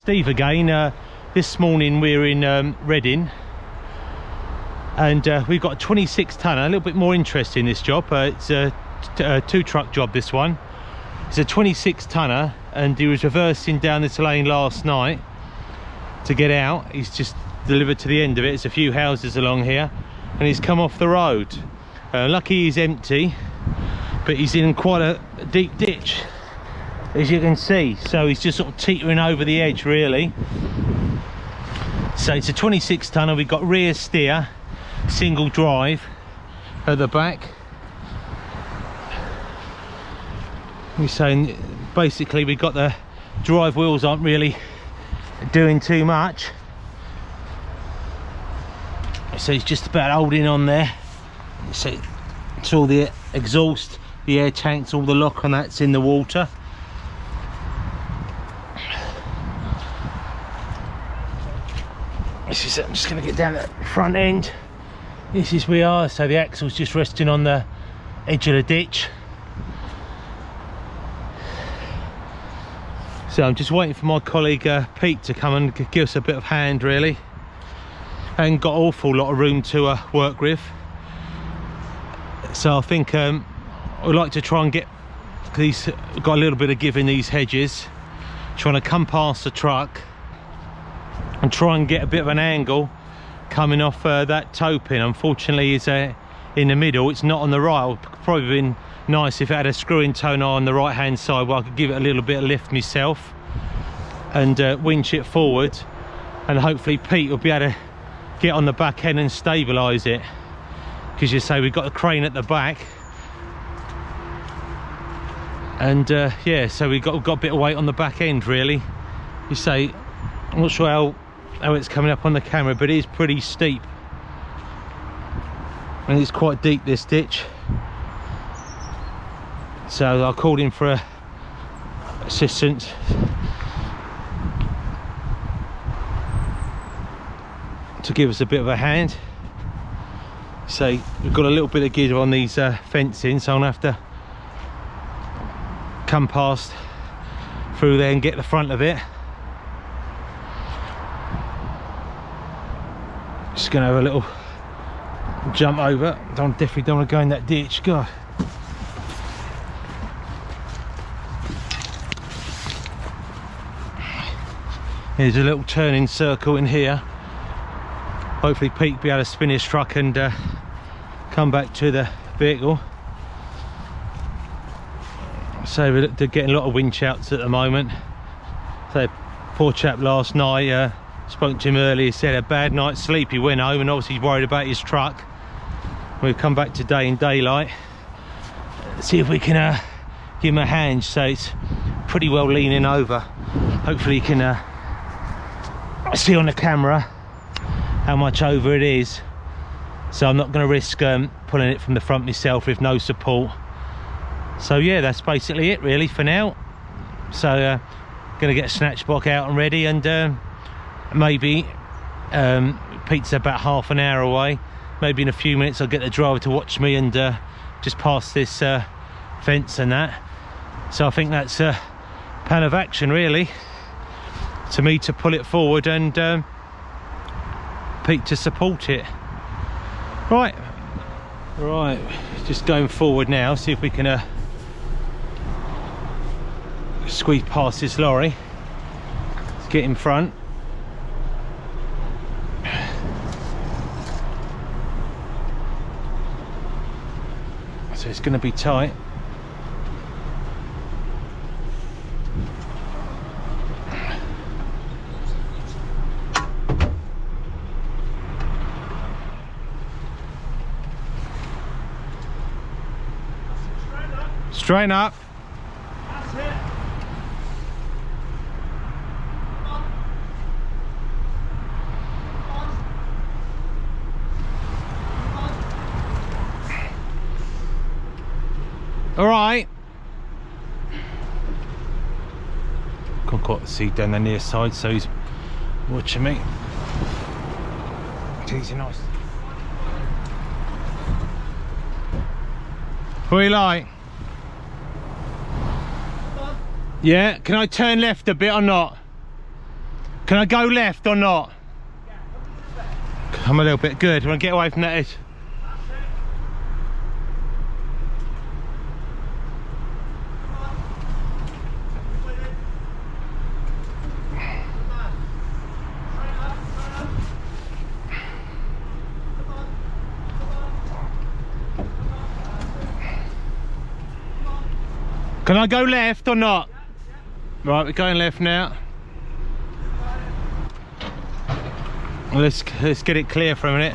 Steve again. This morning we're in Reading, and we've got a 26 tonner, a little bit more interesting this job. It's a 2-truck job, this one. It's a 26 tonner, and he was reversing down this lane last night to get out. He's just delivered to the end of it. It's a few houses along here, and he's come off the road. Lucky he's empty, but he's in quite a deep ditch, as you can see, so he's just sort of teetering over the edge really. So it's a 26 tonner. We've got rear steer, single drive at the back. We're saying basically we've got the drive wheels aren't really doing too much, so it's just about holding on there. So it's all the exhaust, the air tanks, all the lock on that's in the water. This is, I'm just going to get down the front end. This is where we are. So the axle's just resting on the edge of the ditch. So I'm just waiting for my colleague Pete to come and give us a bit of hand really. And got an awful lot of room to work with. So I think I'd like to try and get these, got a little bit of give in these hedges, trying to come past the truck and try and get a bit of an angle coming off that toe pin. Unfortunately it's in the middle, it's not on the right. It would probably been nice if it had a screw-in toner on the right hand side where I could give it a little bit of lift myself and winch it forward, and hopefully Pete will be able to get on the back end and stabilise it, because you say we've got the crane at the back, and yeah, so we've got a bit of weight on the back end really. You say, I'm not sure how it's coming up on the camera, but it is pretty steep and it's quite deep, this ditch. So I called in for assistance. To give us a bit of a hand. So we've got a little bit of give on these fencing, so I'm gonna have to come past through there and get the front of it. Just gonna have a little jump over. Definitely don't want to go in that ditch. God. Here's a little turning circle in here. Hopefully Pete will be able to spin his truck and come back to the vehicle. So we're getting a lot of winch outs at the moment. So poor chap last night, spoke to him earlier, he said a bad night's sleep. He went home and obviously he's worried about his truck. We've come back today in daylight. See if we can give him a hand. So it's pretty well leaning over. Hopefully you can see on the camera how much over it is. So I'm not going to risk pulling it from the front myself with no support. So yeah, that's basically it really for now. So going to get a snatch block out and ready, and maybe Pete's about half an hour away. Maybe in a few minutes I'll get the driver to watch me and just pass this fence and that. So I think that's a plan of action really, to me to pull it forward and Pete to support it. Right, just going forward now, see if we can squeeze past this lorry. Let's get in front. So it's going to be tight. Straighten up. That's it. All right. Can't quite see down the near side, so he's watching me. Easy, nice. What do you like? Yeah, can I turn left a bit or not? Can I go left or not? I'm a little bit good. I want to get away from that edge. Can I go left or not? Right, we're going left now. Let's get it clear for a minute.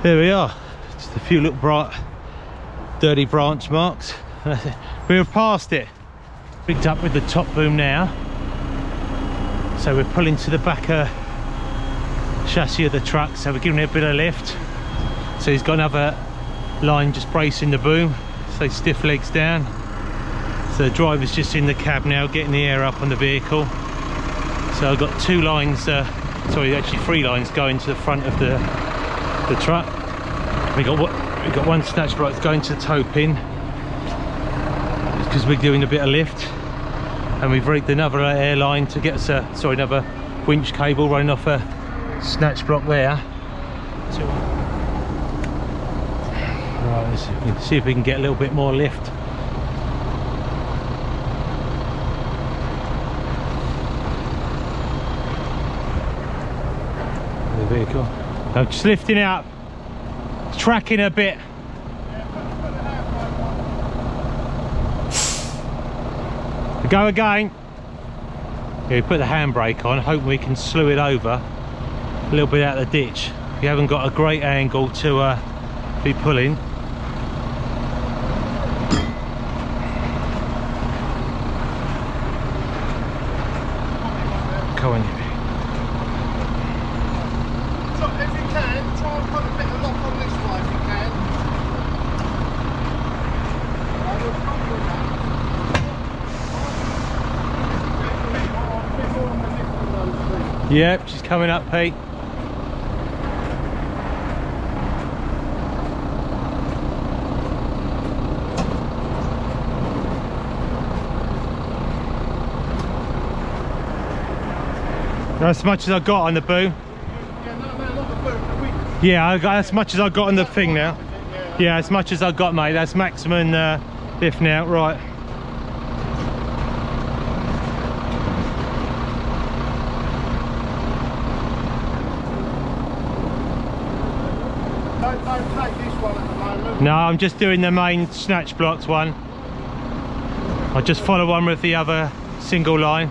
There we are. Just a few little bright, dirty branch marks. We were past it. Picked up with the top boom now. So we're pulling to the back chassis of the truck, so we're giving it a bit of lift. So he's got another line just bracing the boom, so stiff legs down. So the driver's just in the cab now getting the air up on the vehicle. So I've got two lines, sorry, actually three lines going to the front of the truck. We got one snatch block going to the toe pin because we're doing a bit of lift, and we've rigged another airline to get us another winch cable running off a snatch block there. So, right, let's see if we can get a little bit more lift. The vehicle. I'm just lifting out, tracking a bit. Go again. Yeah, we put the handbrake on, hoping we can slew it over a little bit out of the ditch. We haven't got a great angle to be pulling. Come on. So if you can, try and put a bit of lock on this one if you can. Yep, she's coming up, Pete. That's as much as I got on the boom. Yeah, no, not the boom. Yeah, I got as much as I got on the thing now. Yeah, as much as I got, mate. That's maximum lift now, right. Don't take this one at the moment. No, I'm just doing the main snatch blocks one. I'll just follow one with the other single line.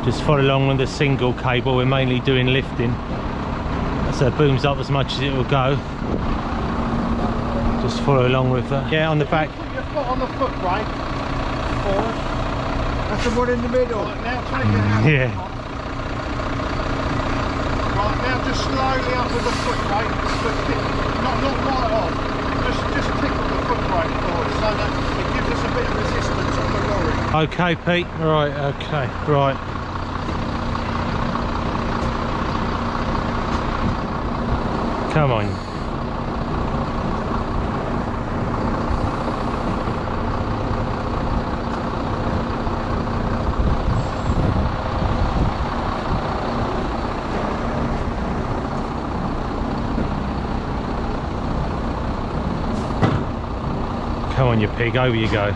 Just follow along with the single cable. We're mainly doing lifting, so it booms up as much as it will go. Just follow along with that. Yeah, on the back. Put your foot on the foot brake. Forward. That's the one in the middle. Right, now take your hand Yeah. off. Right, now just slowly up with the foot brake. Not right off. Just tick the foot brake forward so that it gives us a bit of resistance on the lorry. Okay, Pete. Right. Okay. Right. Come on. Come on, you pig, over you go.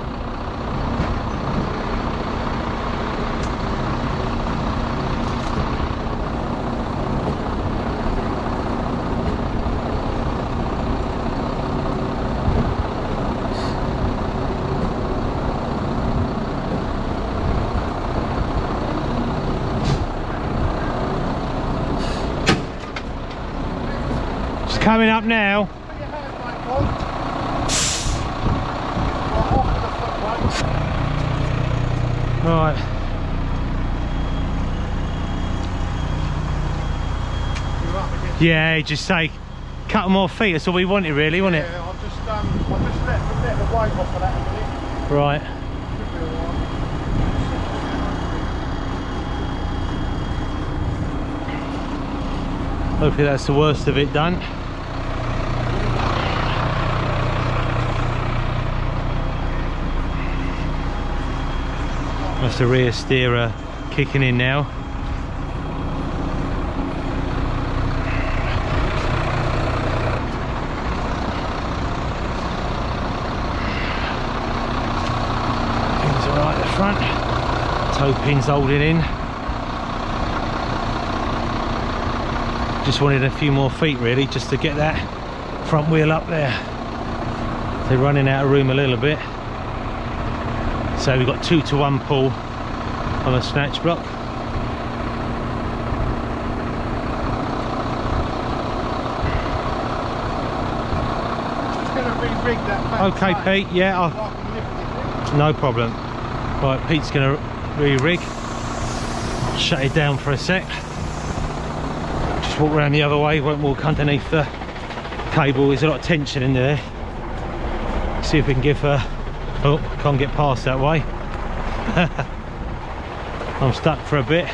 It's coming up now. Put your handbrake on. Right, off with the foot brake. Right. Yeah, just say, couple more feet, that's all we wanted really, wasn't it? Yeah, I'll just let the weight off of that a minute. Right. Should be alright. Hopefully that's the worst of it done. That's the rear steerer kicking in now. Pins are right at the front. Toe pins holding in. Just wanted a few more feet really, just to get that front wheel up there. They're running out of room a little bit. So we've got 2-to-1 pull on a snatch block. Just going to re-rig that back. Okay, side. Pete, yeah, So I can lift it. no problem. Right, Pete's going to re-rig. I'll shut it down for a sec. Just walk around the other way, won't walk underneath the cable. There's a lot of tension in there. See if we can give her... Oh, can't get past that way. I'm stuck for a bit.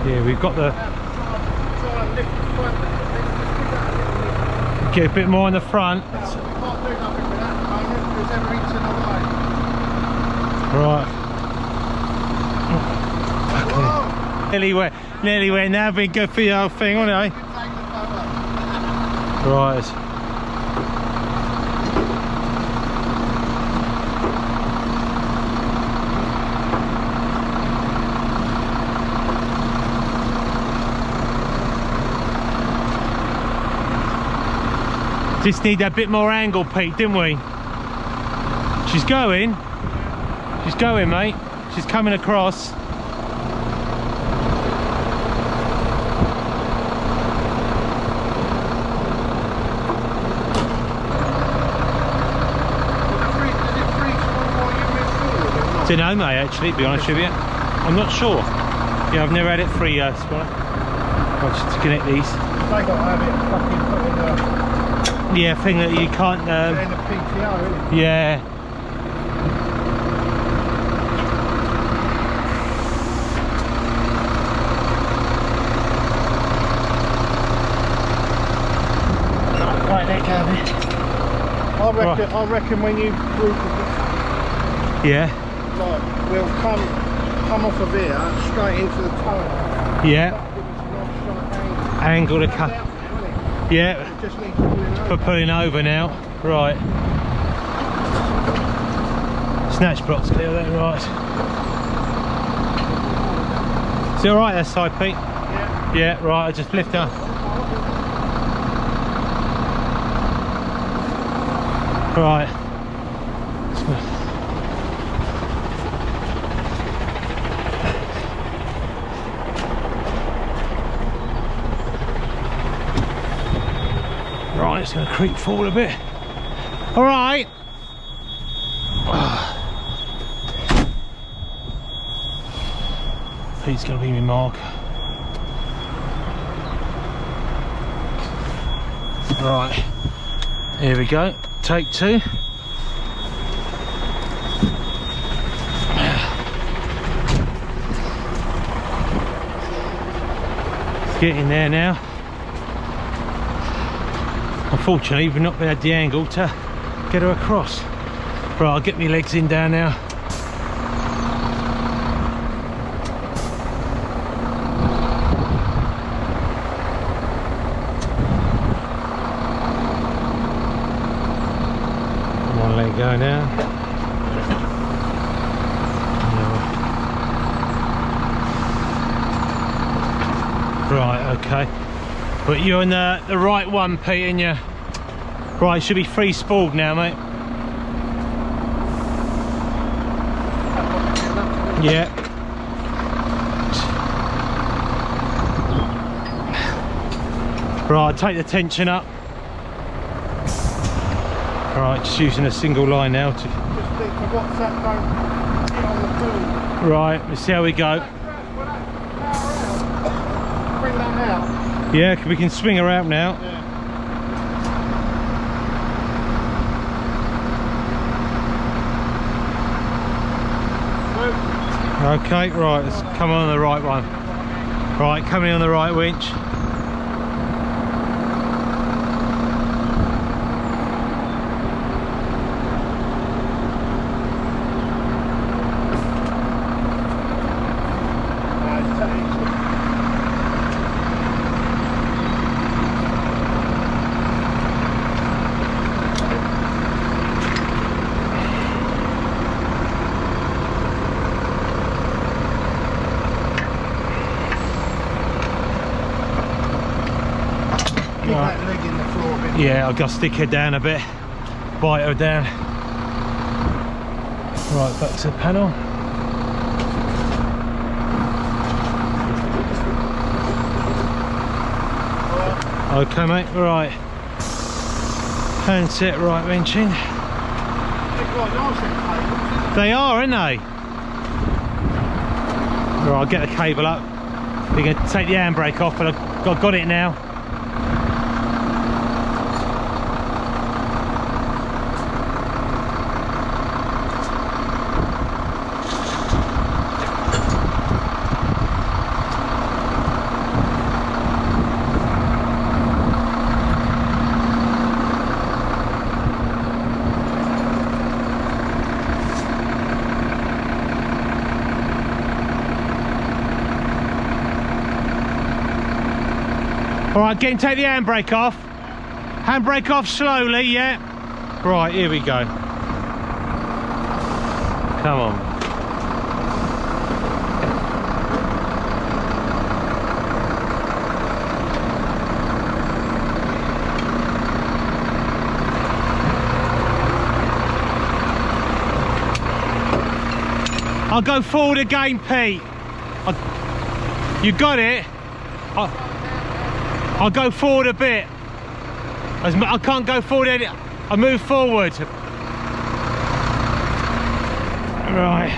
Yeah, we've got the... Try and lift the front. Get a bit more on the front. We can't do nothing with that at the moment because everything's in the way. Right. Whoa! Nearly went now. Been good for the whole thing, wasn't it? You take the cover. Right. Just need a bit more angle, Pete, didn't we? She's going. She's going, mate. She's coming across. Don't know, mate, actually, to be honest with you. I'm not sure. Yeah, I've never had it free, Spot. I'll just connect these. They got to have it fucking put in the... Yeah, thing that you can't... in the PTO, isn't it? Yeah. Not quite that cabin. I reckon when you group of it, Yeah. like, we'll come off of here straight into the tunnel. Yeah. That'll give us a nice straight Angle angle. to That's cut. out there, isn't it? Yeah. It just needs pulling over. For pulling over now. Right. Snatch block's clear there, right. Is it alright that side, Pete? Yeah. Yeah, right, I just lift her. Right. Right, it's going to creep forward a bit. All right. Pete's going to be my mark. Right, here we go. Take two. It's getting there now. Unfortunately, we've not had the angle to get her across. Right, I'll get my legs in down now. One leg go now. Right, okay. But you're in the right one, Pete, and you right, should be free spooled now, mate. Yeah. Right, take the tension up. Right, just using a single line now to... Just think for what's that don't get on the boom. Right, let's see how we go. Bring that out. Yeah, we can swing her out now. Yeah. Okay, right, let's come on the right one. Right, coming on the right winch. That leg in the floor a bit. Yeah, I've got to stick her down a bit, bite her down. Right, back to the panel. Okay, mate, right. Handset, right winching. They are, aren't they? Right, I'll get the cable up. We're going to take the handbrake off, but I've got it now. All right, take the handbrake off. Handbrake off slowly, yeah. Right, here we go. Come on. I'll go forward again, Pete. You got it? I'll go forward a bit. I can't go forward any. I move forward. Right.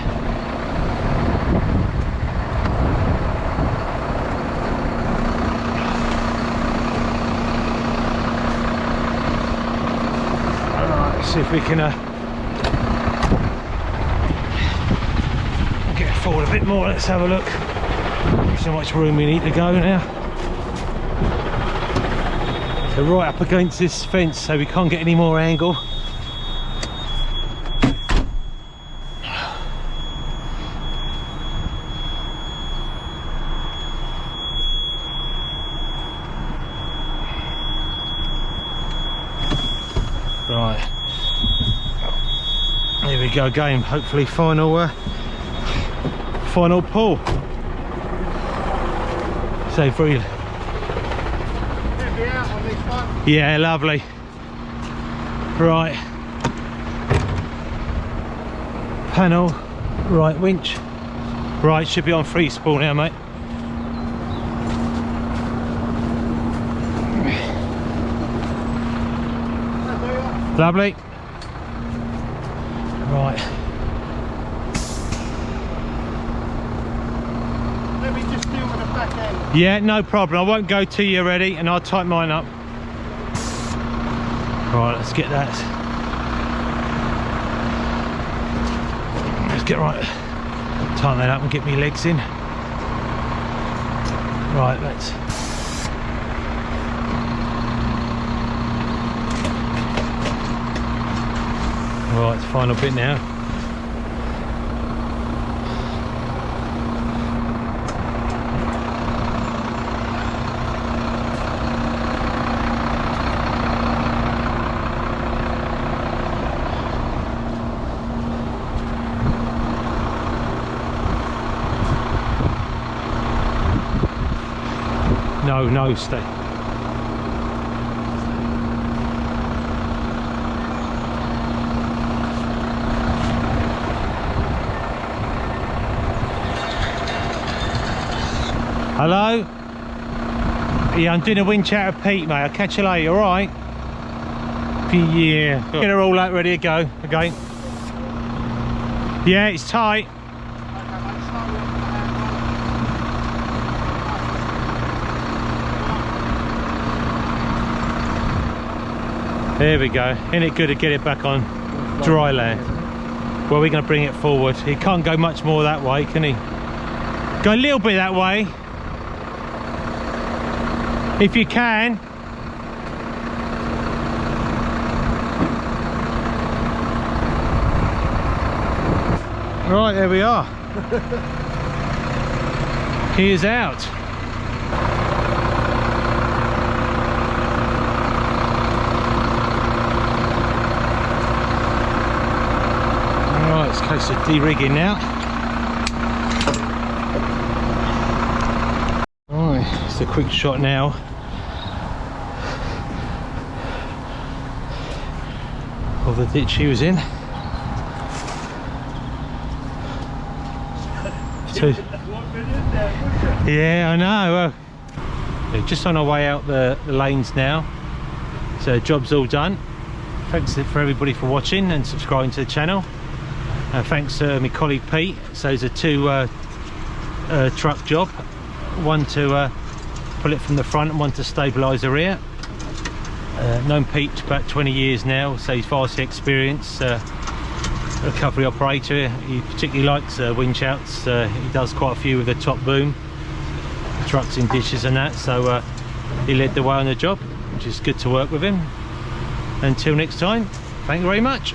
Alright, let's see if we can get forward a bit more. Let's have a look. So much room we need to go now. So right up against this fence, so we can't get any more angle. Right, here we go again. Hopefully final pull. So free. Yeah, lovely. Right. Panel, right winch. Right, should be on free spool now, mate. Lovely. Right. Let me just deal with the back end. Yeah, no problem. I won't go till you're ready and I'll tighten mine up. Right, let's get that. Let's get right. Tighten that up and get me legs in. Right, let's. Right, it's final bit now. No, stay. Hello? Yeah, I'm doing a winch out of Pete, mate. I'll catch you later, alright? Yeah, get her all out, ready to go again. Yeah, it's tight. There we go. Isn't it good to get it back on dry land? Well, we're going to bring it forward. He can't go much more that way, can he? Go a little bit that way. If you can. Right, there we are. He is out. Right, it's a case of de-rigging now. Right, it's a quick shot now. Of the ditch he was in. Yeah, I know. Well, just on our way out the lanes now, so job's all done. Thanks for everybody for watching and subscribing to the channel. Thanks to my colleague Pete. So it's a two truck job, one to pull it from the front and one to stabilise the rear. Known Pete about 20 years now, so he's vast experience. Recovery operator. He particularly likes winch outs. He does quite a few with the top boom, trucks in dishes and that, so he led the way on the job, which is good to work with him. Until next time, thank you very much.